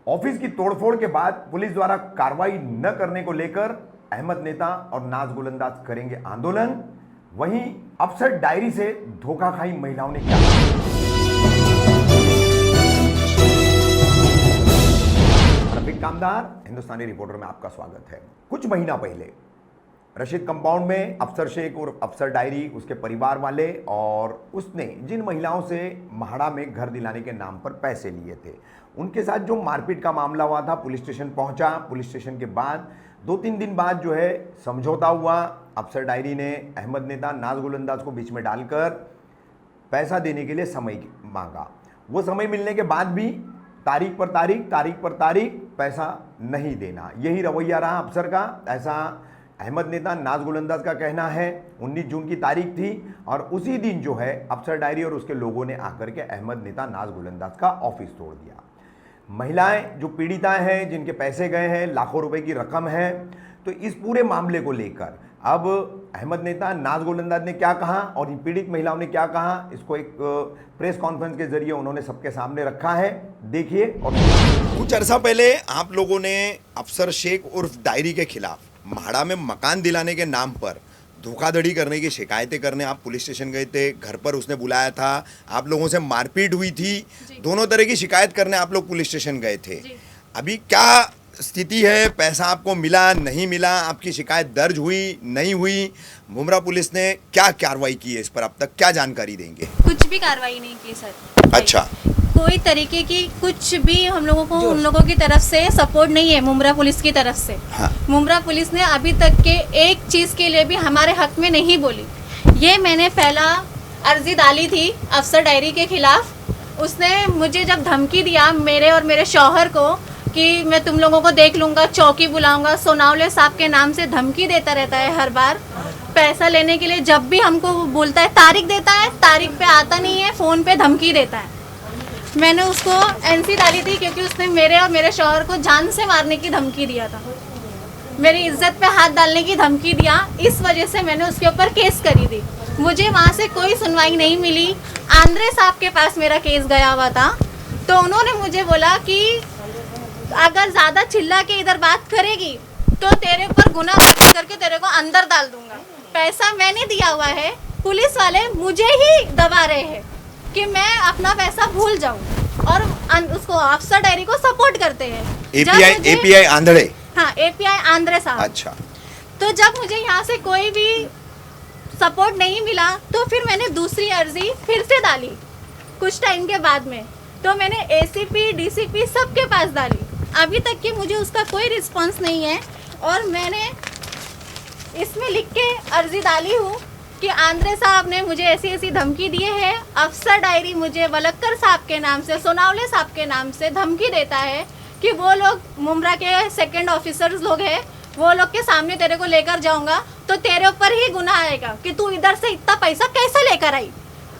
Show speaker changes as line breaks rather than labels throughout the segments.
Office की तोड़फोड़ के बाद पुलिस द्वारा कार्रवाई न करने को लेकर अहमद नेता और नाज गोलंदाज करेंगे आंदोलन। वहीं अफसर डायरी से धोखा खाई महिलाओं ने क्या कहा? रफीक कामदार, हिंदुस्तानी रिपोर्टर में आपका स्वागत है। कुछ महीना पहले रशीद कंपाउंड में अफसर शेख और अफसर डायरी, उसके परिवार वाले और उसने जिन महिलाओं से महाड़ा में घर दिलाने के नाम पर पैसे लिए थे, उनके साथ जो मारपीट का मामला हुआ था, पुलिस स्टेशन पहुंचा। पुलिस स्टेशन के बाद 2-3 दिन बाद जो है समझौता हुआ। अफसर डायरी ने अहमद नेता नाज गोलंदाज को बीच में डालकर पैसा देने के लिए समय मांगा। वो समय मिलने के बाद भी तारीख पर तारीख पैसा नहीं देना, यही रवैया रहा अफसर का। ऐसा अहमद नेता नाज गोलंदाज का कहना है। 19 जून की तारीख थी और उसी दिन जो है अफसर डायरी और उसके लोगों ने आकर के अहमद नेता नाज गोलंदाज का ऑफिस तोड़ दिया। महिलाएं जो पीड़िताएं हैं, जिनके पैसे गए हैं, लाखों रुपए की रकम है, तो इस पूरे मामले को लेकर अब अहमद नेता नाज गोलंदाज ने क्या कहा और इन पीड़ित महिलाओं ने क्या कहा, इसको एक प्रेस कॉन्फ्रेंस के जरिए उन्होंने सबके सामने रखा है। देखिए। और कुछ अरसा पहले आप लोगों ने अफसर शेख उर्फ डायरी के खिलाफ महाड़ा में मकान दिलाने के नाम पर धोखाधड़ी करने की शिकायतें करने आप पुलिस स्टेशन गए थे। घर पर उसने बुलाया था, आप लोगों से मारपीट हुई थी, दोनों तरह की शिकायत करने आप लोग पुलिस स्टेशन गए थे। अभी क्या स्थिति है? पैसा आपको मिला, नहीं मिला? आपकी शिकायत दर्ज हुई, नहीं हुई? मुमरा पुलिस ने क्या कार्रवाई की है इस पर? अब तक क्या जानकारी देंगे?
कुछ भी कार्रवाई नहीं की सर।
अच्छा,
कोई तरीके की कुछ भी हम लोगों को उन लोगों की तरफ से सपोर्ट नहीं है, मुमरा पुलिस की तरफ से।
हाँ।
मुमरा पुलिस ने अभी तक के एक चीज के लिए भी हमारे हक में नहीं बोली। ये मैंने पहला अर्जी डाली थी अफसर डायरी के खिलाफ। उसने मुझे जब धमकी दिया, मेरे और मेरे शौहर को, कि मैं तुम लोगों को देख लूंगा, चौकी बुलाऊंगा, सोनावले साहब के नाम से धमकी देता रहता है हर बार पैसा लेने के लिए। जब भी हमको बोलता है, तारीख देता है, तारीख पे आता नहीं है, फोन पे धमकी देता है। मैंने उसको एनसी डाली थी क्योंकि उसने मेरे और मेरे शौहर को जान से मारने की धमकी दिया था, मेरी इज्जत पे हाथ डालने की धमकी दिया। इस वजह से मैंने उसके ऊपर केस करी थी। मुझे वहाँ से कोई सुनवाई नहीं मिली। आंद्रे साहब के पास मेरा केस गया हुआ था, तो उन्होंने मुझे बोला कि अगर ज़्यादा चिल्ला के इधर बात करेगी तो तेरे ऊपर गुनाह करके तेरे को अंदर डाल दूंगा। पैसा मैंने दिया हुआ है, पुलिस वाले मुझे ही दबा रहे हैं कि मैं अपना पैसा भूल जाऊं और उसको अफसर डायरी को सपोर्ट करते हैं।
API Andre.
हाँ, एपीआई आंध्रे साहब।
अच्छा।
तो जब मुझे यहाँ से कोई भी सपोर्ट नहीं मिला तो फिर मैंने दूसरी अर्जी फिर से डाली कुछ टाइम के बाद में। तो मैंने एसीपी, डीसीपी सबके पास डाली। अभी तक कि मुझे उसका कोई रिस्पांस नहीं है और मैंने इसमें लिख के अर्जी डाली हूँ कि आंद्रे साहब ने मुझे ऐसी ऐसी धमकी दिए है। अफसर डायरी मुझे वलक्कर साहब के नाम से, सोनावले साहब के नाम से धमकी देता है कि वो लोग मुमरा के सेकंड ऑफिसर्स लोग हैं, वो लोग के सामने तेरे को लेकर जाऊंगा तो तेरे ऊपर ही गुनाह आएगा कि तू इधर से इतना पैसा कैसे लेकर आई।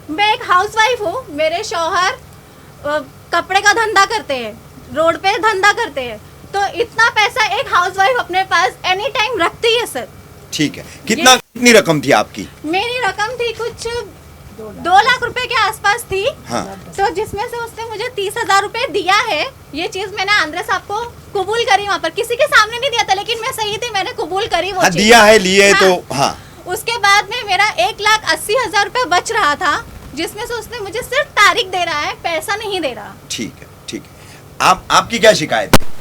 मैं एक हाउसवाइफ हूँ, मेरे शौहर कपड़े का धंधा करते हैं, रोड पे धंधा करते हैं, तो इतना पैसा एक हाउसवाइफ अपने पास एनी टाइम रखती है सर।
ठीक है। कितनी रकम थी आपकी?
मेरी रकम थी कुछ 2 लाख रुपए के आसपास थी।
हाँ।
तो जिसमें से उसने मुझे 30,000 रुपए दिया है। ये चीज मैंने आंद्रे साहब को कबूल करी, वहाँ पर किसी के सामने नहीं दिया था, लेकिन मैं सही थी, मैंने कबूल करी वो चीज।
दिया है, लिए
हाँ।
तो हाँ।
उसके बाद में मेरा 1,80,000 रुपए बच रहा था, जिसमें से उसने मुझे सिर्फ तारीख दे रहा है, पैसा नहीं दे रहा।
ठीक है, ठीक है। आपकी क्या शिकायत है?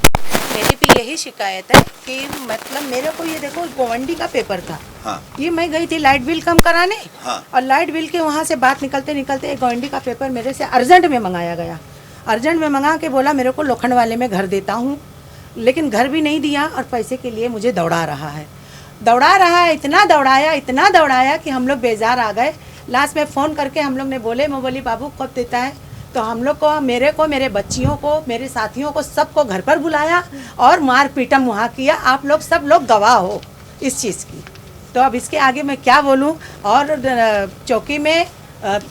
मेरी भी यही शिकायत है कि मतलब मेरे को ये देखो गोवंडी का पेपर था।
हाँ।
ये मैं गई थी लाइट बिल कम कराने।
हाँ।
और लाइट बिल के वहाँ से बात निकलते निकलते गोवंडी का पेपर मेरे से अर्जेंट में मंगाया गया। अर्जेंट में मंगा के बोला मेरे को लोखंड वाले में घर देता हूँ, लेकिन घर भी नहीं दिया और पैसे के लिए मुझे दौड़ा रहा है। इतना दौड़ाया कि हम लोग बेजार आ गए। लास्ट में फ़ोन करके हम लोग ने बोले, मैं बोली बाबू कब देता है? तो हम लोग को, मेरे बच्चियों को, मेरे साथियों को, सबको घर पर बुलाया और मार पीटम वहाँ किया। आप लोग सब लोग गवाह हो इस चीज़ की। तो अब इसके आगे मैं क्या बोलूँ। और चौकी में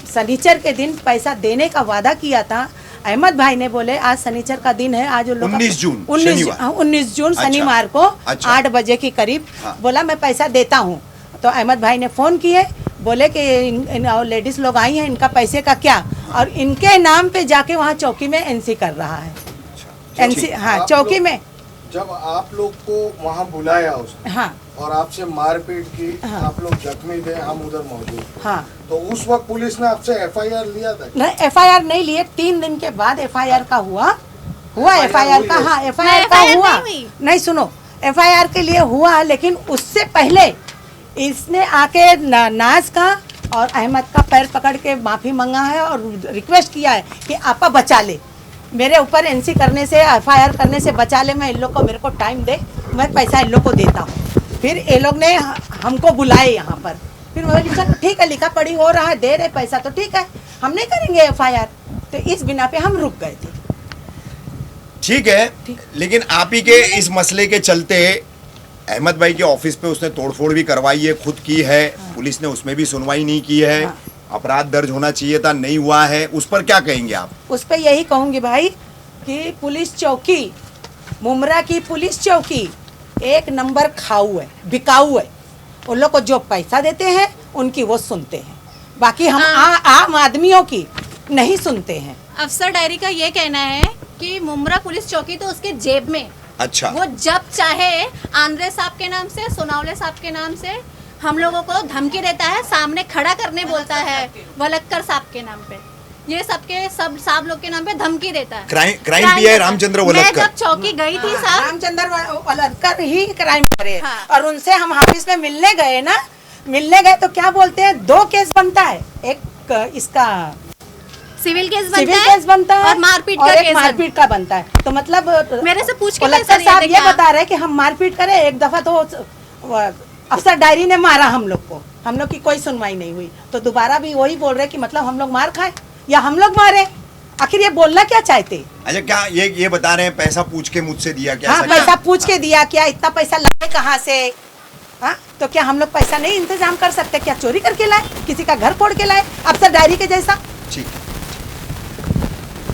शनिचर के दिन पैसा देने का वादा किया था। अहमद भाई ने बोले आज शनिचर का दिन है, आज
19 जून
19 जून शनिवार को 8 बजे के करीब बोला मैं पैसा देता हूँ। तो अहमद भाई ने फ़ोन किए, बोले कि इन लेडीज लोग आई हैं, इनका पैसे का क्या। और इनके नाम पे जाके वहाँ चौकी में एनसी कर रहा है। एनसी हाँ चौकी में।
जब आप लोग को वहाँ बुलाया उसने
हाँ
और आपसे मारपीट की,
हाँ।
आप लोग जख्मी थे, हम उधर मौजूद थे,
हाँ
तो उस वक्त पुलिस ने आपसे एफआईआर लिया था?
नहीं, एफआईआर नहीं लिए, 3 दिन के बाद एफआईआर का हुआ
FIR
एफआईआर का,
हुई है।
हाँ एफआईआर का
FIR
हुआ।
नहीं हुई।
नहीं सुनो, एफआईआर के लिए हुआ, लेकिन उससे पहले इसने आके नाज का और अहमद का पैर पकड़ के माफ़ी मांगा है और रिक्वेस्ट किया है कि आपा बचा ले, मेरे ऊपर एनसी करने से, एफआईआर करने से बचा ले, मैं इन लोग को, मेरे को टाइम दे, मैं पैसा इन लोग को देता हूँ। फिर ये लोग ने हमको बुलाए यहाँ पर, फिर मैं बोली चल ठीक है, लिखा पढ़ी हो रहा है, दे रहे पैसा तो ठीक है, हम नहीं करेंगे एफआईआर। तो इस बिना पे हम रुक गए थे।
ठीक है, लेकिन आप ही के इस मसले के चलते अहमद भाई के ऑफिस पे उसने तोड़फोड़ भी करवाई है, खुद की है, पुलिस ने उसमें भी सुनवाई नहीं की है, अपराध दर्ज होना चाहिए था, नहीं हुआ है, उस पर क्या कहेंगे आप?
उस पर यही कहूँगी भाई कि पुलिस चौकी, मुमरा की पुलिस चौकी 1 नंबर खाऊ है, बिकाऊ है। उन लोग को जो पैसा देते हैं उनकी वो सुनते हैं, बाकी हम आम आदमियों की नहीं सुनते हैं।
अफसर डायरी का ये कहना है कि मुमरा पुलिस चौकी तो उसके जेब में,
अच्छा,
वो जब चाहे आंद्रे साहब के नाम से, सोनावले साहब के नाम से हम लोगों को धमकी देता है, सामने खड़ा करने बोलता है, वलक्कर साहब के नाम पे, ये सबके सब साहब लोग के नाम पे धमकी देता है।
क्राइम किया है रामचंद्र
मैं
वलक्कर।
जब चौकी गई थी साहब,
रामचंद्र वलक्कर ही क्राइम करे।
हाँ।
और उनसे हम ऑफिस में मिलने गए ना, मिलने गए तो क्या बोलते हैं, 2 केस बनता है, एक इसका
सिविल केस
बनता है
और मारपीट
और
का
एक
केस
मारपीट का बनता है। तो मतलब
मेरे से पूछ के
वलक्कर
सर
साहब
ये
ये
क्या?
बता रहे कि हम मारपीट करे, एक दफा तो अफसर डायरी ने मारा हम लोग को, हम लोग की कोई सुनवाई नहीं हुई, तो दोबारा भी वही बोल रहे कि मतलब हम लोग मार खाए या हम लोग मारे, आखिर ये बोलना क्या चाहते?
अच्छा, क्या ये बता रहे हैं पैसा पूछ के मुझसे दिया क्या?
हाँ,
ऐसा
पैसा
क्या?
पूछ के दिया क्या, इतना पैसा लाए कहाँ से? हाँ, तो क्या हम लोग पैसा नहीं इंतजाम कर सकते? क्या चोरी करके लाए, किसी का घर फोड़ के लाए, अफसर डायरी के जैसा?
ठीक है।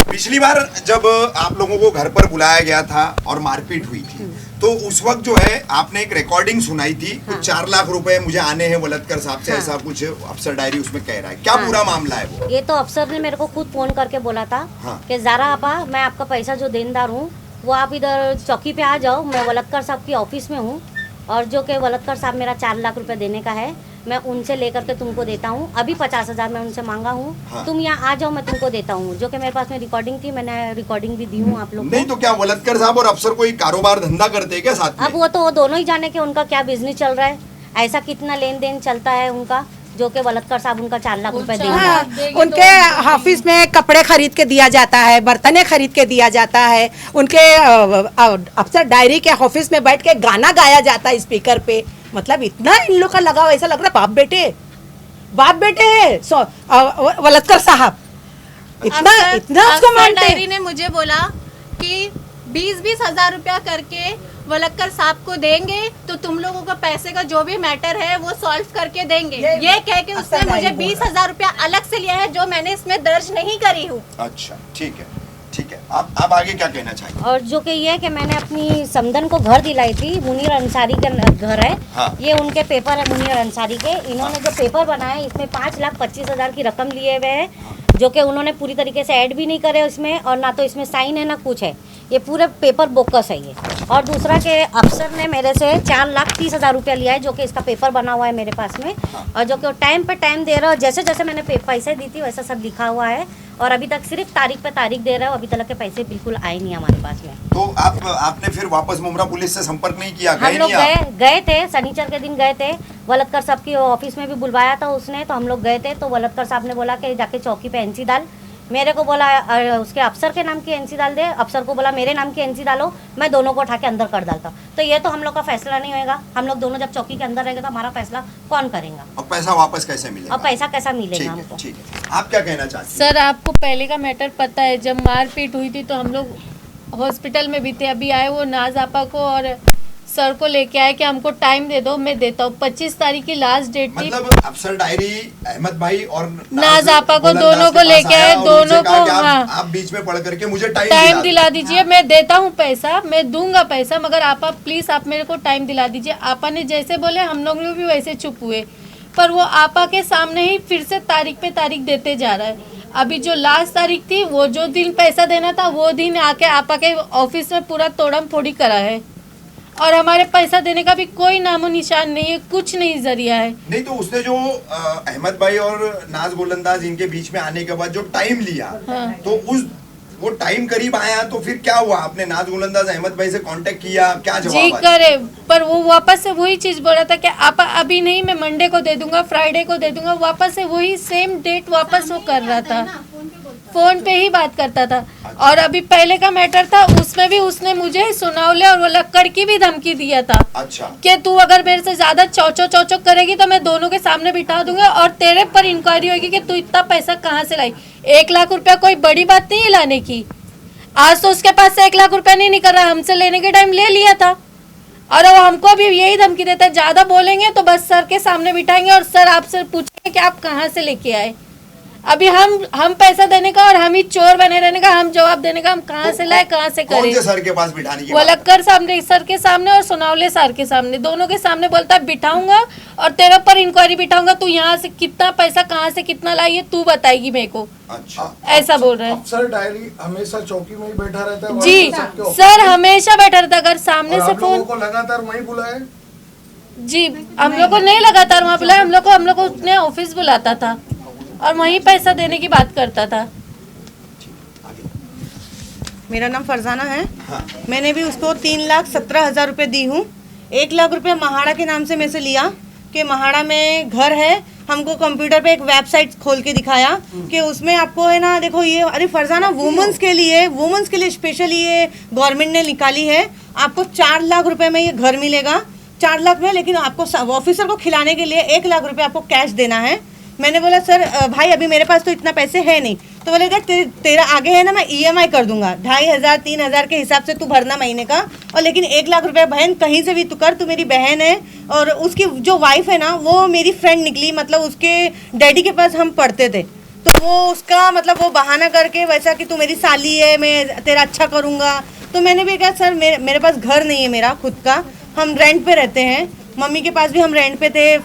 पिछली बार जब आप लोगों को घर पर बुलाया गया था और मारपीट हुई थी, तो उस वक्त जो है आपने एक रिकॉर्डिंग सुनाई थी, कुछ 4 लाख रुपए मुझे आने हैं वलक्कर साहब से, ऐसा कुछ अफसर डायरी उसमें कह रहा है, क्या पूरा मामला है वो?
ये तो अफसर ने मेरे को खुद फोन करके बोला था कि ज़रा आपा, मैं आपका पैसा जो देनदार हूँ वो आप इधर चौकी पे आ जाओ, मैं वलक्कर साहब की ऑफिस में हूँ, और जो कि वलक्कर साहब मेरा 4 लाख रुपए देने का है, मैं उनसे लेकर के तुमको देता हूँ, अभी 50,000 मैं उनसे मांगा हूँ, तुम यहाँ आ जाओ, मैं तुमको देता हूँ। जो कि मेरे पास में रिकॉर्डिंग थी, मैंने रिकॉर्डिंग भी दी हूँ आप लोग
नहीं तो क्या वलक्कर साहब और अफसर कोई कारोबार धंधा करते हैं क्या साथ में?
अब वो तो वो दोनों ही जाने कि उनका क्या बिजनेस चल रहा है, ऐसा कितना लेन देन चलता है उनका, जो कि वलक्कर साहब उनका 4 लाख रुपए देंगे।
हाँ, उनके ऑफिस में कपड़े खरीद के दिया जाता है, बर्तने खरीद के दिया जाता है, उनके अफसर डायरी के ऑफिस में बैठ के गाना गाया जाता है स्पीकर पे, मतलब इतना इन लोग का लगाव, ऐसा लग रहा है बाप बेटे है वलक्कर साहब, इतना उसको मानते हैं।
डायरी ने मुझे बोला कि 20-20 हजार रुपया करके वलक्कर साहब को देंगे तो तुम लोगों का पैसे का जो भी मैटर है वो सॉल्व करके देंगे, ये कह के उसने मुझे 20,000 रुपया अलग से लिया है, जो मैंने इसमें दर्ज नहीं करी हूँ।
अच्छा, ठीक है, ठीक है, आप आगे क्या कहना चाहेंगे?
और जो कि ये है कि मैंने अपनी समदन को घर दिलाई थी, मुनीर अंसारी का घर है।
हाँ।
ये उनके पेपर है मुनीर अंसारी के, इन्होंने जो पेपर बनाए इसमें 5,25,000 की रकम लिए हुए है, जो कि उन्होंने पूरी तरीके से ऐड भी नहीं करे उसमें, और ना तो इसमें साइन है ना कुछ है, ये पूरे पेपर बोकस है ये। और दूसरा के अफसर ने मेरे से 4,30,000 रुपया लिया है, जो कि इसका पेपर बना हुआ है मेरे पास में, और जो कि टाइम पे टाइम दे रहा है, जैसे जैसे मैंने पैसे दी थी वैसा सब लिखा हुआ है, और अभी तक सिर्फ तारीख पे तारीख दे रहा है, अभी तक के पैसे बिल्कुल आए नहीं हमारे पास में।
तो आपने फिर वापस मुमरा पुलिस से संपर्क नहीं किया?
हम लोग गए थे, शनिचर के दिन गए थे, वलक्कर साहब की ऑफिस में भी बुलवाया था उसने, तो हम लोग गए थे, तो वलक्कर साहब ने बोला कि जाके चौकी पे एनसी डाल, मेरे को बोला उसके अफसर के नाम की एनसी डाल दे, अफसर को बोला मेरे नाम की एनसी डालो, मैं दोनों को उठा के अंदर कर डालता। तो ये तो हम लोग का फैसला नहीं होगा, हम लोग दोनों जब चौकी के अंदर रहेंगे तो हमारा फैसला कौन करेगा,
और पैसा वापस कैसे मिलेगा?
और पैसा कैसा मिलेगा
ठीक है,
हमको?
ठीक है, आप क्या कहना चाहते हैं?
सर आपको पहले का मैटर पता है, जब मारपीट हुई थी तो हम लोग हॉस्पिटल में भी थे, अभी आए वो नाज आपा को और सर को लेके आए कि हमको टाइम दे दो, मैं देता हूँ। 25 तारीख की लास्ट डेट थी,
मतलब अफसर डायरी अहमद भाई और
नाज आपा को दोनों को लेके आए, दोनों को, हाँ,
आप बीच में पढ़ करके मुझे
टाइम दिला दीजिए, मैं देता हूँ पैसा, मैं दूंगा पैसा, मगर आपा प्लीज आप मेरे को टाइम दिला दीजिए। आपा ने जैसे बोले हम लोग भी वैसे चुप हुए, पर वो आपा के सामने ही फिर से तारीख पे तारीख देते जा रहा है। अभी जो लास्ट तारीख थी वो जो दिन पैसा देना था वो दिन आप आके ऑफिस में पूरा तोड़म फोड़ी करा है और हमारे पैसा देने का भी कोई नामो निशान नहीं है, कुछ नहीं जरिया है।
नहीं तो उसने जो अहमद भाई और नाज गोलंदाज इनके बीच में आने के बाद जो टाइम लिया,
हाँ।
तो वो टाइम करीब आया तो फिर क्या हुआ? आपने नाज गोलंदाज अहमद भाई से कांटेक्ट किया, क्या
जी
जवाब आया?
करे, पर वो वापस से वही चीज बोला था कि आप अभी नहीं, मैं मंडे को दे दूंगा, फ्राइडे को दे दूंगा, वापस से वही सेम डेट वापस वो कर रहा था, फोन पे ही बात करता था। और अभी पहले का मैटर था उसमें भी उसने मुझे सुनावले और वो लक्कड़ की भी धमकी दिया था
अच्छा,
कि तू अगर मेरे से ज्यादा चौचो करेगी तो मैं दोनों के सामने बिठा दूंगा और तेरे पर इंक्वायरी होगी कि तू इतना पैसा कहाँ से लाई। 1 लाख रुपया कोई बड़ी बात नहीं है लाने की। आज तो उसके पास से 1 लाख रुपया नहीं निकल रहा, हमसे लेने के टाइम ले लिया था और वो हमको भी यही धमकी देता है, ज्यादा बोलेंगे तो बस सर के सामने बिठाएंगे और सर आपसे पूछेंगे कि आप कहाँ से लेके आए। अभी हम पैसा देने का और हम ही चोर बने रहने का, हम जवाब देने का, हम कहाँ से लाए, कहाँ से
कौन
करें।
से सर के पास बिठाने की बात?
वलक्कर सामने, सर के सामने और सोनावले सर के सामने, दोनों के सामने बोलता है बिठाऊंगा और तेरे पर इंक्वायरी बिठाऊंगा, तू यहाँ से कितना पैसा कहाँ से कितना लाई है तू बताएगी मेरे को,
अच्छा,
ऐसा बोल रहे हैं।
अफसर डायरी हमेशा चौकी में ही बैठा रहता है
जी
वहाँ सबके ऑफिस
सर
में।
हमेशा बैठा रहता, अगर सामने
और
से
आप लोगों
फोन,
को लगातार वहीं बुलाए?
जी हम लोग को नहीं लगातार वहाँ बुलाया, हम लोग को अपने ऑफिस बुलाता था और वहीं पैसा देने की बात करता था।
मेरा नाम फरजाना है। मैंने भी उसको 3,17,000 रुपये दी हूँ। 1 लाख रुपये महाड़ा के नाम से मेरे से लिया कि महाड़ा में घर है, हमको कंप्यूटर पे एक वेबसाइट खोल के दिखाया कि उसमें आपको है ना, देखो ये, अरे फरजाना वुमेंस के लिए स्पेशली ये गवर्नमेंट ने निकाली है, आपको 4 लाख रुपए में ये घर मिलेगा, 4 लाख में, लेकिन आपको ऑफिसर को खिलाने के लिए 1 लाख रुपए आपको कैश देना है। मैंने बोला सर भाई अभी मेरे पास तो इतना पैसे है नहीं, तो बोले देख तेरा आगे है ना, मैं EMI कर दूंगा, 2,500 3,000 के हिसाब से तू भरना महीने का, और लेकिन 1 लाख रुपए बहन कहीं से भी तू कर, तू मेरी बहन है। और उसकी जो वाइफ है ना वो मेरी फ्रेंड निकली, मतलब उसके डैडी के पास हम पढ़ते थे, तो वो उसका मतलब वो बहाना करके वैसा कि तू मेरी साली है, मैं तेरा अच्छा करूँगा। तो मैंने भी कहा सर मेरे पास घर नहीं है मेरा खुद का, हम रेंट पे रहते हैं, मम्मी के पास भी हम रेंट पे थे,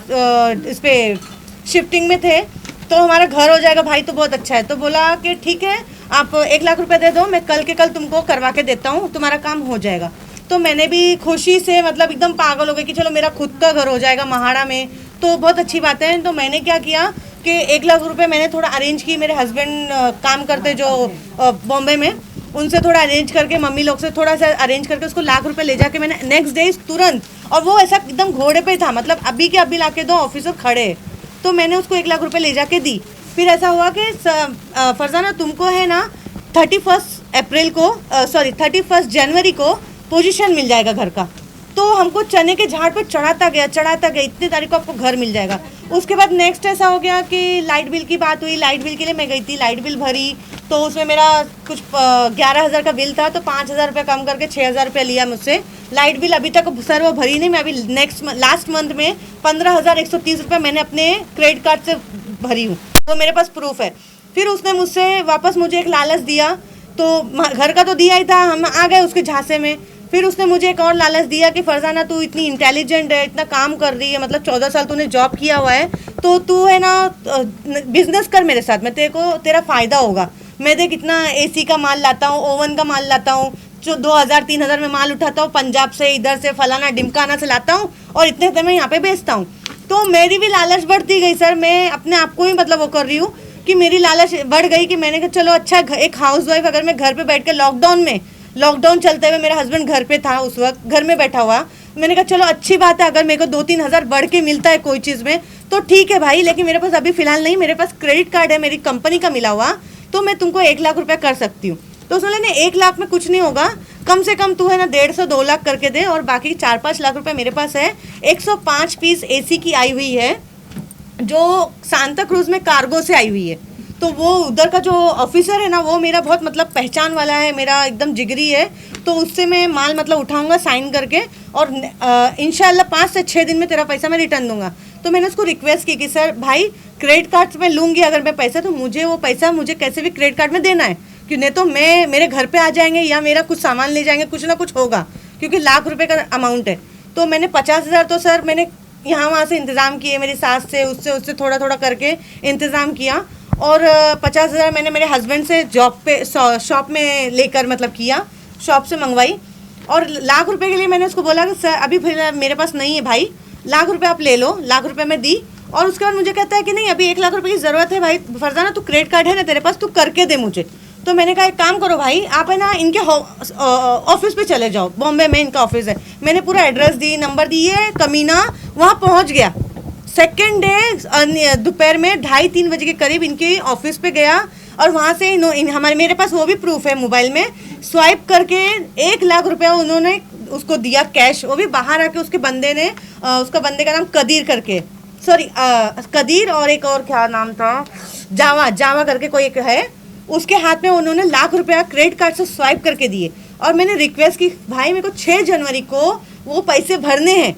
इस पे शिफ्टिंग में थे, तो हमारा घर हो जाएगा भाई तो बहुत अच्छा है। तो बोला कि ठीक है आप 1 लाख रुपए दे दो, मैं कल के कल तुमको करवा के देता हूँ, तुम्हारा काम हो जाएगा। तो मैंने भी खुशी से मतलब एकदम पागल हो गई कि चलो मेरा खुद का घर हो जाएगा महाड़ा में, तो बहुत अच्छी बात है। तो मैंने क्या किया कि 1 लाख रुपए मैंने थोड़ा अरेंज की, मेरे हस्बैंड काम करते जो बॉम्बे में, उनसे थोड़ा अरेंज करके, मम्मी लोग से थोड़ा सा अरेंज करके उसको 1 लाख रुपए ले जाके मैंने नेक्स्ट डे तुरंत, और वो ऐसा एकदम घोड़े पे था, मतलब अभी के अभी लाके दो ऑफिसर खड़े, तो मैंने उसको 1 लाख रुपए ले जाके दी। फिर ऐसा हुआ कि फरजाना तुमको है ना 31 जनवरी को पोजीशन मिल जाएगा घर का। तो हमको चने के झाड़ पे चढ़ाता गया, इतनी तारीख को आपको घर मिल जाएगा। उसके बाद नेक्स्ट ऐसा हो गया कि लाइट बिल की बात हुई, लाइट बिल के लिए मैं गई थी, लाइट बिल भरी, तो उसमें मेरा कुछ 11,000 का बिल था, तो 5,000 रुपये कम करके 6,000 रुपये लिया मुझसे। लाइट बिल अभी तक सर वो भरी नहीं, मैं अभी लास्ट मंथ में 15,130 रुपये मैंने अपने क्रेडिट कार्ड से भरी हूँ, वो मेरे पास प्रूफ है। फिर उसने मुझसे वापस मुझे एक लालच दिया, तो घर का तो दिया ही था, हम आ गए उसके झांसे में। फिर उसने मुझे एक और लालच दिया कि फरजाना तू इतनी इंटेलिजेंट है, इतना काम कर रही है, मतलब 14 साल तूने जॉब किया हुआ है, तो तू है ना बिजनेस कर मेरे साथ में, तेरा फ़ायदा होगा। मैं देख इतना AC का माल लाता हूँ, ओवन का माल लाता हूँ, जो 2,000-3,000 में माल उठाता हूँ पंजाब से, इधर से फलाना ढिमकाना से लाता हूँ, और इतने में यहाँ पे बेचता हूँ। तो मेरी भी लालच बढ़ती गई सर, मैं अपने आप को ही मतलब वो कर रही हूँ कि मेरी लालच बढ़ गई कि मैंने कहा चलो अच्छा, एक हाउसवाइफ अगर मैं घर पे बैठ के लॉकडाउन चलते हुए, मेरा हस्बैंड घर पे था उस वक्त, घर में बैठा हुआ, मैंने कहा चलो अच्छी बात है, अगर मेरे को 2-3 हज़ार बढ़ के मिलता है कोई चीज़ में तो ठीक है भाई, लेकिन मेरे पास अभी फ़िलहाल नहीं, मेरे पास क्रेडिट कार्ड है मेरी कंपनी का मिला हुआ, तो मैं तुमको 1 लाख रुपये कर सकती हूँ। तो उसने बोला 1 लाख में कुछ नहीं होगा, कम से कम तू है ना 150-2 लाख करके दे, और बाकी 4-5 लाख रुपए मेरे पास है। 105 पीस AC की आई हुई है, जो सांता क्रूज में कार्गो से आई हुई है। तो वो उधर का जो ऑफिसर है ना, वो मेरा बहुत मतलब पहचान वाला है, मेरा एकदम जिगरी है, तो उससे मैं माल मतलब उठाऊंगा साइन करके, और इंशाल्लाह 5 से 6 दिन में तेरा पैसा मैं रिटर्न दूंगा। तो मैंने उसको रिक्वेस्ट की कि सर भाई क्रेडिट कार्ड में लूँगी अगर मैं पैसा, तो मुझे वो पैसा मुझे कैसे भी क्रेडिट कार्ड में देना है, क्यों नहीं तो मेरे घर पे आ जाएंगे या मेरा कुछ सामान ले जाएंगे, कुछ ना कुछ होगा, क्योंकि 1 लाख रुपए का अमाउंट है। तो मैंने 50,000 तो सर मैंने यहाँ वहाँ से इंतज़ाम किए, मेरी सास से उससे थोड़ा थोड़ा करके इंतज़ाम किया,
और 50,000 मैंने मेरे हस्बैंड से जॉब पे शॉप में लेकर मतलब किया, शॉप से मंगवाई। और लाख रुपए के लिए मैंने उसको बोला कि सर अभी फिर मेरे पास नहीं है भाई, लाख रुपए आप ले लो। लाख रुपए मैं दी और उसके बाद मुझे कहता है कि नहीं अभी 1 लाख रुपए की ज़रूरत है भाई फरजाना, तू क्रेडिट कार्ड है ना तेरे पास, तू करके दे मुझे। तो मैंने कहा एक काम करो भाई, आप है ना इनके ऑफिस पे चले जाओ, बॉम्बे में इनका ऑफिस है। मैंने पूरा एड्रेस दी, नंबर दी, ये कमीना वहाँ पहुँच गया। सेकेंड डे दोपहर में 2:30-3 बजे के करीब इनके ऑफिस पे गया और वहाँ से हमारे मेरे पास वो भी प्रूफ है मोबाइल में, स्वाइप करके 1 लाख रुपया उन्होंने उसको दिया कैश। वो भी बाहर आके उसके बंदे ने उसका बंदे का नाम कदीर करके, सॉरी कदीर और एक और क्या नाम था, जावा करके कोई एक है, उसके हाथ में उन्होंने लाख रुपया क्रेडिट कार्ड से स्वाइप करके दिए। और मैंने रिक्वेस्ट की भाई मेरे को 6 जनवरी को वो पैसे भरने हैं।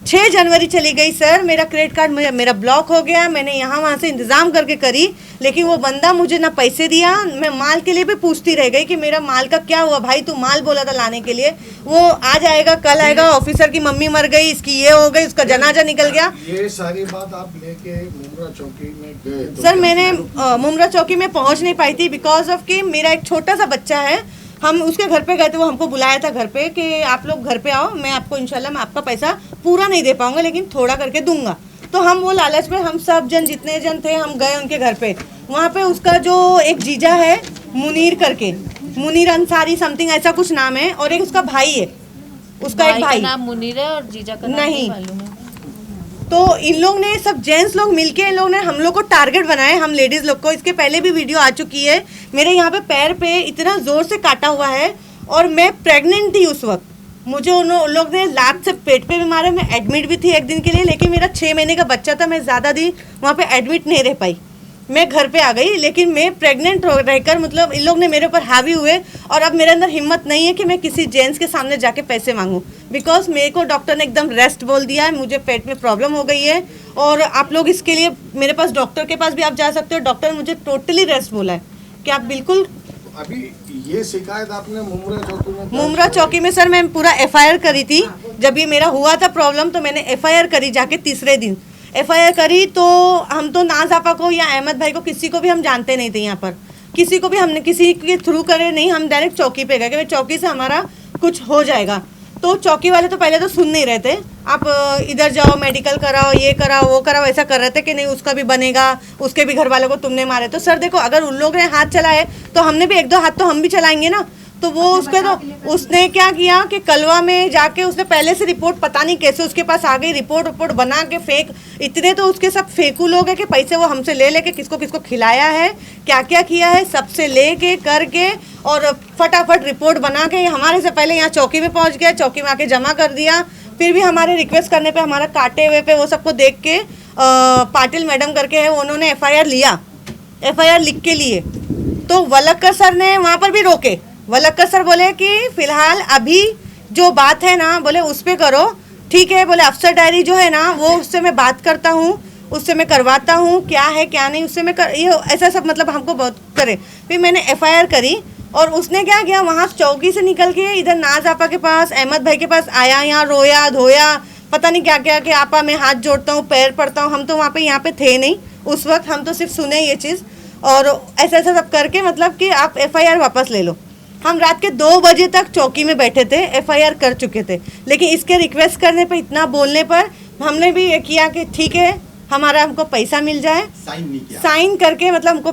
6 जनवरी चली गई सर, मेरा क्रेडिट कार्ड मेरा ब्लॉक हो गया। मैंने यहाँ वहाँ से इंतज़ाम करके करी, लेकिन वो बंदा मुझे ना पैसे दिया। मैं माल के लिए भी पूछती रह गई कि मेरा माल का क्या हुआ भाई, तू माल बोला था लाने के लिए, वो आज आएगा कल आएगा, ऑफिसर की मम्मी मर गई, इसकी ये हो गई, उसका जनाजा निकल गया।
ये सारी बात आप लेके मुमरा चौकी में गए तो
सर मैंने मुमरा चौकी में पहुँच नहीं पाई थी बिकॉज ऑफ कि मेरा एक छोटा सा बच्चा है। हम उसके घर पे गए थे, वो हमको बुलाया था घर पे कि आप लोग घर पे आओ, मैं आपको इंशाल्लाह मैं आपका पैसा पूरा नहीं दे पाऊंगा लेकिन थोड़ा करके दूंगा। तो हम वो लालच में हम सब जन जितने जन थे हम गए उनके घर पे। वहाँ पे उसका जो एक जीजा है मुनीर करके, मुनीर अंसारी समथिंग ऐसा कुछ नाम है, और एक उसका भाई है, उसका एक भाई
का नाम मुनीर है और जीजा का नाम
नहीं
मालूम है।
तो इन लोग ने सब जेंट्स लोग मिलके इन लोग ने हम लोग को टारगेट बनाए, हम लेडीज लोग को। इसके पहले भी वीडियो आ चुकी है, मेरे यहाँ पे पैर पे इतना जोर से काटा हुआ है और मैं प्रेग्नेंट थी उस वक्त। मुझे उन लोग ने लात से पेट पे भी मारे, मैं एडमिट भी थी 1 दिन के लिए, लेकिन मेरा 6 महीने का बच्चा था, मैं ज़्यादा दिन वहाँ पे एडमिट नहीं रह पाई, मैं घर पे आ गई। लेकिन मैं प्रेग्नेंट रहकर मतलब इन लोग ने मेरे ऊपर हावी हुए और अब मेरे अंदर हिम्मत नहीं है कि मैं किसी जेंट्स के सामने जाके पैसे मांगूं, बिकॉज मेरे को डॉक्टर ने एकदम रेस्ट बोल दिया है, मुझे पेट में प्रॉब्लम हो गई है। और आप लोग इसके लिए मेरे पास डॉक्टर के पास भी आप जा सकते हो, डॉक्टर ने मुझे टोटली रेस्ट बोला है कि आप बिल्कुल।
अभी ये शिकायत आपने मुमरा चौकी में
मुमरा चौकी में सर मैं पूरा FIR करी थी, जब ये मेरा हुआ था प्रॉब्लम तो मैंने FIR करी जाके तीसरे दिन FIR करी। तो हम तो नाज आपा को या अहमद भाई को किसी को भी हम जानते नहीं थे, यहाँ पर किसी को भी हमने किसी के थ्रू करे नहीं, हम डायरेक्ट चौकी पे गए कि चौकी से हमारा कुछ हो जाएगा। तो चौकी वाले तो पहले तो सुन नहीं रहे थे, आप इधर जाओ मेडिकल कराओ, ये कराओ वो कराओ, ऐसा कर रहे थे कि नहीं उसका भी बनेगा, उसके भी घर वालों को तुमने मारे। तो सर देखो अगर उन लोग ने हाथ चलाए तो हमने भी 1-2 हाथ तो हम भी चलाएंगे ना। तो वो उसके तो उसने क्या किया कि कलवा में जाके उसने पहले से रिपोर्ट पता नहीं कैसे उसके पास आ गई, रिपोर्ट बना के फेक, इतने तो उसके सब फेकू लोग हैं कि पैसे वो हमसे ले लेके किसको किसको खिलाया है, क्या क्या किया है, सबसे लेके करके और फटाफट रिपोर्ट बना के हमारे से पहले यहाँ चौकी में पहुँच गया, चौकी में आके जमा कर दिया। फिर भी हमारे रिक्वेस्ट करने पे हमारा काटे हुए पे वो सबको देख के पाटिल मैडम करके है उन्होंने FIR लिया, FIR लिख के लिए। तो वलक्कर सर ने वहाँ पर भी रोके, वलक्कर सर बोले कि फिलहाल अभी जो बात है ना बोले उस पर करो, ठीक है। बोले अफसर डायरी जो है ना वो उससे मैं बात करता हूँ, उससे मैं करवाता हूँ क्या है क्या नहीं, उससे मैं ये ऐसा सब मतलब हमको बहुत करे। फिर मैंने FIR करी और उसने क्या किया वहाँ चौकी से निकल के इधर नाज आपा के पास अहमद भाई के पास आया, यहाँ रोया धोया पता नहीं क्या क्या कि आपा मैं हाथ जोड़ता हूँ पैर पड़ता हूँ। हम तो वहाँ पे यहाँ पे थे नहीं उस वक्त, हम तो सिर्फ सुने ये चीज़ और ऐसा ऐसा सब करके मतलब कि आप FIR वापस ले लो। हम रात के 2 बजे तक चौकी में बैठे थे, FIR कर चुके थे, लेकिन इसके रिक्वेस्ट करने पे इतना बोलने पर हमने भी ये किया कि ठीक है हमारा हमको पैसा मिल जाए।
साइन नहीं किया,
साइन करके मतलब हमको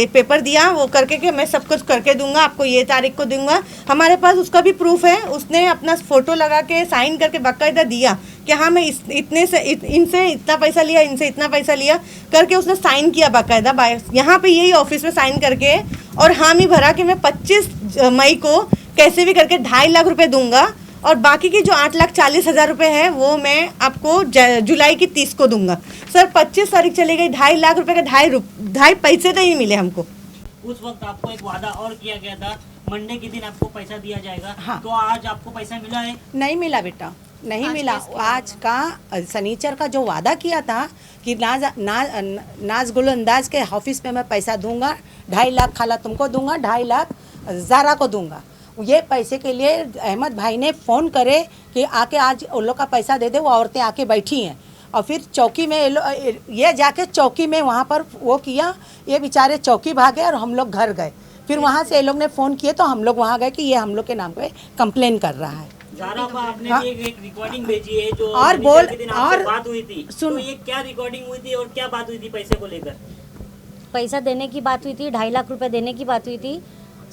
पेपर दिया वो करके कि मैं सब कुछ करके दूंगा आपको, ये तारीख को दूंगा। हमारे पास उसका भी प्रूफ है, उसने अपना फ़ोटो लगा के साइन करके बाकायदा दिया कि हाँ मैं इतने से इनसे इतना पैसा लिया, इनसे इतना पैसा लिया करके उसने साइन किया बाकायदा यहाँ पे यही ऑफिस में साइन करके और हामी भरा कि मैं 25 मई को कैसे भी करके 2.5 लाख रुपए दूंगा और बाकी की जो 8,40,000 रुपए है वो मैं आपको जुलाई की 30 को दूंगा। सर 25 तारीख चली गई, 2.5 लाख रुपए का 2.5 पैसे तो नहीं मिले हमको।
उस वक्त आपको एक वादा और किया गया था, मंडे के दिन आपको पैसा दिया जाएगा।
हाँ।
तो आज आपको पैसा मिला है?
नहीं मिला बेटा, नहीं मिला। आज का शनिचर का जो वादा किया था कि नाज गुल अंदाज के ऑफिस में मैं पैसा दूंगा, 2.5 लाख खाला तुमको दूंगा, 2.5 लाख ज़ारा को दूंगा। ये पैसे के लिए अहमद भाई ने फ़ोन करे कि आके आज उन लोग का पैसा दे दे, वो औरतें आके बैठी हैं। और फिर चौकी में ये जाके चौकी में वहाँ पर वो किया, ये बेचारे चौकी भागे और हम लोग घर गए। फिर वहाँ से ये लोग ने फ़ोन किए तो हम लोग वहाँ गए कि ये हम लोग के नाम पे कंप्लेन कर रहा है।
ज़ारा आपा, आपने भी एक रिकॉर्डिंग भेजी है जो
और
शनिचर
बोल
के दिन
और
आपसे बात हुई थी।
सुन,
तो ये क्या रिकॉर्डिंग हुई थी और क्या बात हुई थी पैसे को लेकर?
पैसा देने की बात हुई थी, 2.5 लाख रुपए देने की बात हुई थी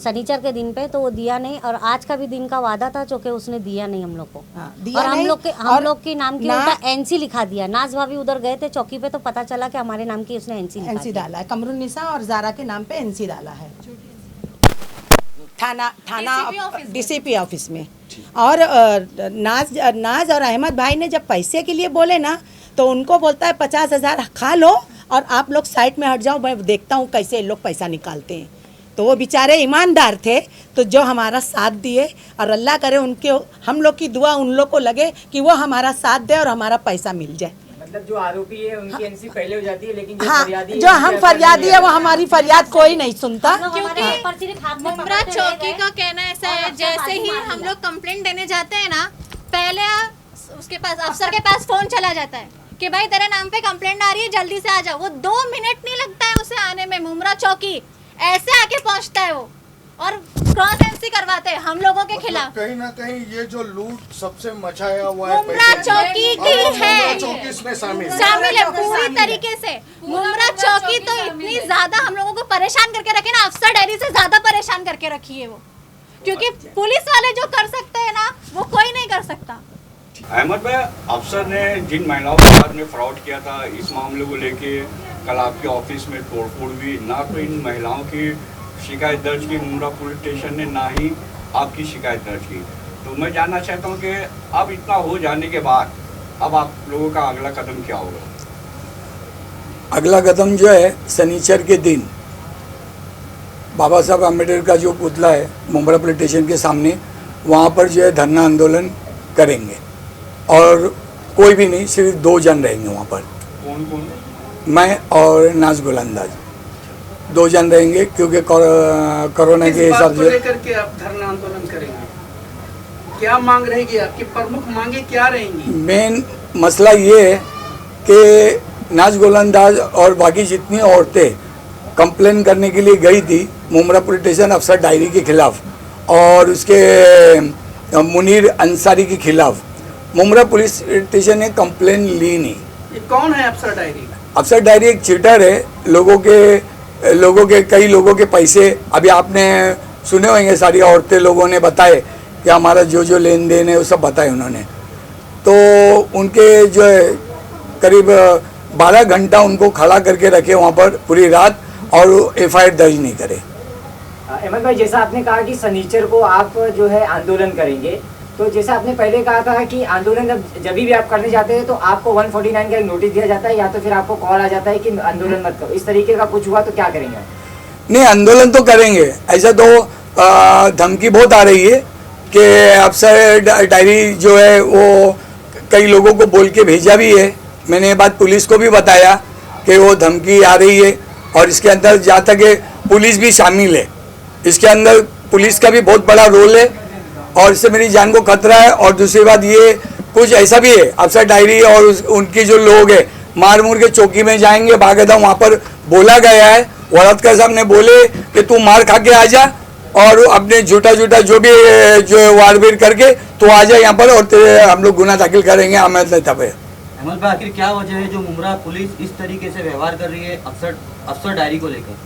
शनिचर के दिन पे, तो वो दिया नहीं। और आज का भी दिन का वादा था जो कि उसने दिया नहीं हम लोग को।
हाँ, दिया
और
नहीं,
हम लोग के नाम की
ना-
उल्टा एनसी लिखा दिया। नाज भाभी उधर गए थे चौकी पे तो पता चला कि हमारे नाम की उसने एनसी
एनसी डाला है, कमरुन्निसा और ज़ारा के नाम पे एनसी डाला है थाना डीसीपी ऑफिस में। और नाज और अहमद भाई ने जब पैसे के लिए बोले ना तो उनको बोलता है 50,000 खा लो और आप लोग साइड में हट जाओ, मैं देखता हूँ कैसे ये लोग पैसा निकालते हैं। तो वो बेचारे ईमानदार थे तो जो हमारा साथ दिए, और अल्लाह करे उनके हम लोग की दुआ उन लोग को लगे कि वो हमारा साथ दे और हमारा पैसा मिल जाए।
मतलब जो आरोपी है उनकी एनसी पहले हो जाती है, लेकिन जो
हाँ,
फरियादी
जो हम फरियादी है वो हमारी फरियाद कोई नहीं सुनता।
मुमरा चौकी का कहना ऐसा है, जैसे ही हम लोग कंप्लेंट देने जाते हैं ना, पहले उसके पास अफसर के पास फोन चला जाता है कि भाई तेरे नाम पे कंप्लेंट आ रही है, जल्दी से आ जाओ। वो 2 मिनट नहीं लगता है उसे आने में। मुमरा चौकी ऐसे आके पहुंचता है वो और क्रॉस एमसी करवाते हैं हम लोगों के खिलाफ।
कहीं ना कहीं ये जो लूट सबसे मचाया हुआ है
मुमरा चौकी की है,
मुमरा चौकी इसमें शामिल
है पूरी तरीके से। मुमरा चौकी तो इतनी ज्यादा हम लोगों को परेशान करके रखे ना, अफसर डायरी से ज्यादा परेशान करके रखी है वो, क्योंकि पुलिस वाले जो कर सकते हैं ना वो कोई नहीं कर सकता।
अहमद भाई, अफसर ने जिन महिलाओं के साथ में फ्रॉड किया था, इस मामले को लेके कल आपके ऑफिस में तोड़फोड़ हुई। ना तो इन महिलाओं की शिकायत दर्ज की मुमरा पुलिस स्टेशन ने, ना ही आपकी शिकायत दर्ज की। तो मैं जानना चाहता हूं कि अब इतना हो जाने के बाद अब आप लोगों का अगला कदम क्या होगा?
अगला कदम जो है, शनिचर के दिन बाबा साहब आम्बेडकर का जो पुतला है मुमरा पुलिस स्टेशन के सामने, वहाँ पर जो है धरना आंदोलन करेंगे। और कोई भी नहीं, सिर्फ 2 जन रहेंगे वहाँ पर।
कौन कौन?
मैं और नाज गोलंदाज 2 जन रहेंगे, क्योंकि कोरोना के हिसाब से।
लेकर के आप धरना आंदोलन करेंगे, क्या मांग रहेगी आपकी? प्रमुख मांगे क्या रहेंगी?
मेन मसला ये है कि नाज गोलंदाज और बाकी जितनी औरतें कंप्लेन करने के लिए गई थी मुमरा पुलिस स्टेशन अफसर डायरी के खिलाफ और उसके मुनीर अंसारी के खिलाफ, मुमरा पुलिस स्टेशन ने कंप्लेन ली नहीं।
ये कौन है अफसर डायरी?
अफसर डायरी एक चीटर है। लोगों के कई लोगों के पैसे अभी आपने सुने होंगे, सारी औरतें लोगों ने बताए कि हमारा जो लेन देन है वो सब बताए उन्होंने। तो उनके जो है करीब 12 घंटा उनको खड़ा करके रखे वहाँ पर पूरी रात और FIR दर्ज नहीं करे।
अहमद भाई, जैसा आपने कहा कि शनिचर को आप जो है आंदोलन करेंगे, तो जैसा आपने पहले कहा था कि आंदोलन जब भी आप करने जाते हैं तो आपको 149 का एक नोटिस दिया जाता है, या तो फिर आपको कॉल आ जाता है कि आंदोलन मत करो। इस तरीके का कुछ हुआ तो क्या करेंगे?
नहीं, आंदोलन तो करेंगे। ऐसा तो धमकी बहुत आ रही है कि अफसर डायरी जो है वो कई लोगों को बोल के भेजा भी है। मैंने ये बात पुलिस को भी बताया कि वो धमकी आ रही है, और इसके अंदर जहाँ तक पुलिस भी शामिल है, इसके अंदर पुलिस का भी बहुत बड़ा रोल है और इससे मेरी जान को खतरा है। और दूसरी बात ये कुछ ऐसा भी है, अफसर डायरी और उनके जो लोग हैं मार मुर के चौकी में जाएंगे, बाकायदा वहाँ पर बोला गया है, वड़तकर साहब ने बोले कि तू मार खा के आ जा और अपने झूठा जो भी जो वारबीर करके तो आ जाए यहाँ पर, और हम लोग गुना दाखिल करेंगे अहमद नेता पे।
अहमद भाई, आखिर क्या वजह है जो मुमरा पुलिस इस तरीके से व्यवहार कर रही है अफसर डायरी को लेकर?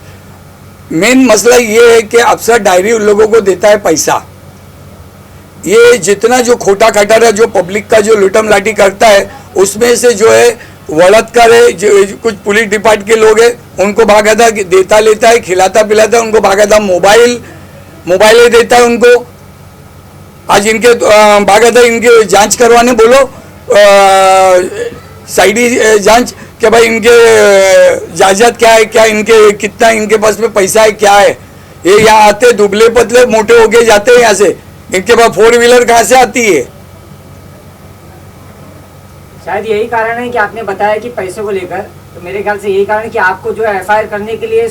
मेन मसला ये है कि अफसर डायरी उन लोगों को देता है पैसा। ये जितना जो खोटा खटर है, जो पब्लिक का जो लुटम लाठी करता है, उसमें से जो है वड़तकर है, जो कुछ पुलिस डिपार्टमेंट के लोग हैं, उनको बाकायदा देता लेता है, खिलाता पिलाता है, उनको बाकायदा मोबाइल देता है उनको। आज इनके बाकायदा इनके जांच करवाने बोलो, साइडी जांच कि भाई इनके जायदाद क्या है, क्या इनके कितना इनके पास में पैसा है, क्या है। ये यहाँ आते दुबले पतले मोटे होके जाते हैं यहाँ से, इनके पास 4 व्हीलर कहाँ से आती है?
शायद यही कारण है कि आपने बताया कि पैसे को लेकर, तो मेरे ख्याल से यही कारण है कि आपको जो है FIR करने के लिए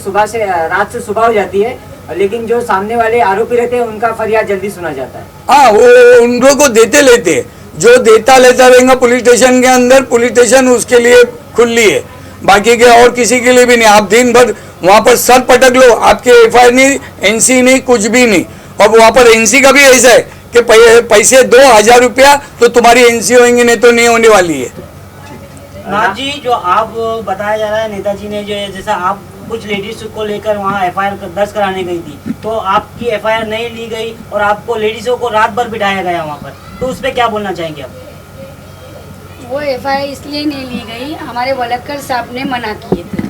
रात से सुबह हो जाती है, लेकिन जो सामने वाले आरोपी रहते हैं उनका फरियाद जल्दी सुना जाता है।
हाँ, वो उन लोगों को देते लेते, जो देता लेता रहेगा पुलिस स्टेशन के अंदर, पुलिस स्टेशन उसके लिए खुली है, बाकी के और किसी के लिए भी नहीं। आप दिन भर वहाँ पर सर पटक लो, आपके एफआईआर नहीं, एनसी नहीं, कुछ भी नहीं। और वहाँ पर एनसी का भी ऐसा है कि पैसे 2000 रुपया तो तुम्हारी एनसी होंगी, नहीं तो नहीं होने वाली है।
नाथ जी, जो आप बताया जा रहा है नेताजी ने, जो जैसा आप कुछ लेडीज को लेकर वहाँ एफआईआर दर्ज कराने गई थी, तो आपकी एफआईआर नहीं ली गई और आपको लेडीजों को रात भर बिठाया गया वहाँ पर, तो उस पर क्या बोलना चाहेंगे आप?
वो एफआईआर इसलिए नहीं ली गई, हमारे वलक्कर साहब ने मना किए थे।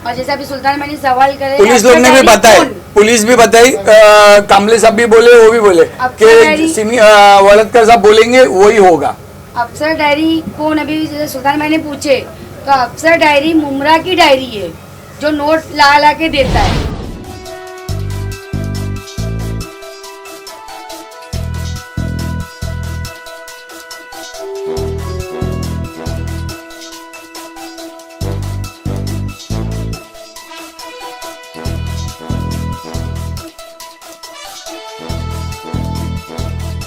और जैसे अभी सुल्तान मैंने सवाल करे,
पुलिस लोग ने भी बताया, पुलिस भी बताई, कामले साहब भी बोले, वो भी बोले कि वलक्कर साहब बोलेंगे वही होगा।
अफसर डायरी कौन? अभी जैसे सुल्तान मैंने पूछे तो अफसर डायरी मुमरा की डायरी है जो नोट ला ला के देता है।